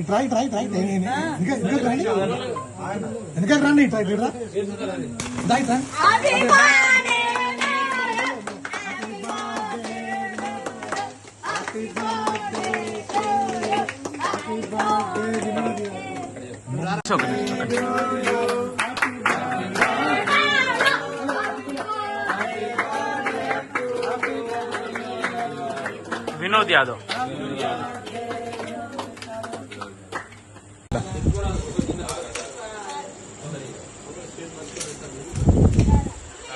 ఇట్రా ఇట్రా ఇట్రా ఎందుకు రండి ఇట్రా ఇట్రా ఇట్రా विनोद यादव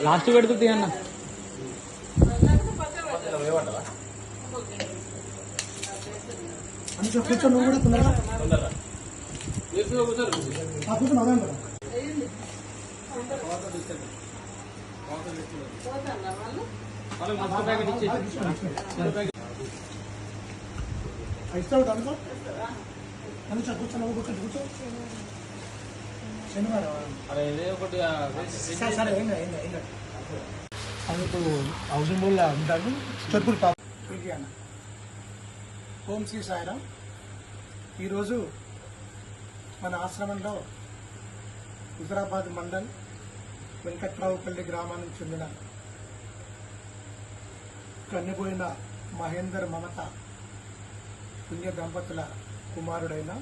लास्ट పెడుతుంది అన్న కూర్చో నువ్వు కూడా తొందరగా కూర్చొని అదే కదా ఇస్తావు అనుకో అనుకో కూర్చో నువ్వు ఒకటి కూర్చో సరే ఏం ఇప్పుడు హౌసింగ్ బోర్డులో ఉంటాను చెరుకులు పాప అన్న ఓం శ్రీ సాయిరాం. ఈరోజు మన ఆశ్రమంలో హుజరాబాద్ మండల్ వెంకట్రావుపల్లి గ్రామానికి చెందిన కన్నెపోయిన మహేందర్ మమత పుణ్య దంపతుల కుమారుడైన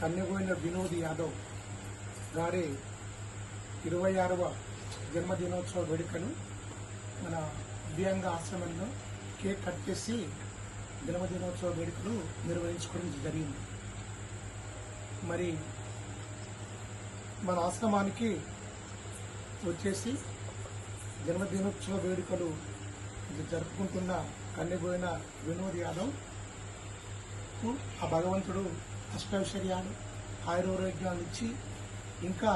కన్నెపోయిన వినోద్ యాదవ్ గారి 26వ జన్మదినోత్సవ వేడుకను మన దివ్యాంగ ఆశ్రమంలో కేక్ కట్ చేసి జన్మదినోత్సవ వేడుకలు నిర్వహించుకోవడం జరిగింది. మరి మన ఆశ్రమానికి వచ్చేసి జన్మదినోత్సవ వేడుకలు జరుపుకుంటున్న కన్నెపోయిన వినోద్ యాదవ్ ఆ భగవంతుడు అష్టైశ్వర్యాలు ఆయురారోగ్యాలు ఇచ్చి ఇంకా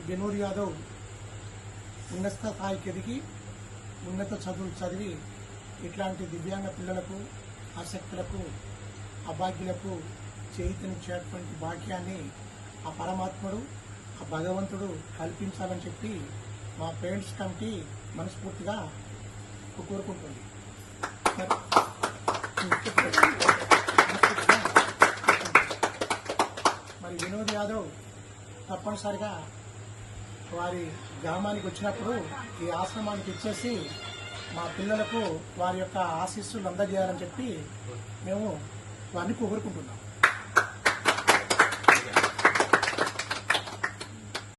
వినోద్ యాదవ్ ఉన్నత స్థాయికి ఎదిగి ఉన్నత చదువులు చదివి ఇట్లాంటి దివ్యాంగ పిల్లలకు ఆసక్తులకు అభాగ్యులకు చేయూతనిచ్చేటువంటి భాగ్యాన్ని ఆ పరమాత్ముడు ఆ భగవంతుడు కల్పించాలని చెప్పి మా పేరెంట్స్ కమిటీ మనస్ఫూర్తిగా కోరుకుంటుంది. మరి వినోద్ యాదవ్ తప్పనిసరిగా వారి గ్రామానికి వచ్చినప్పుడు ఈ ఆశ్రమానికి ఇచ్చేసి మా పిల్లలకు వారి యొక్క ఆశీస్సులు అందజేయాలని చెప్పి మేము వారిని కోరుకుంటున్నాం.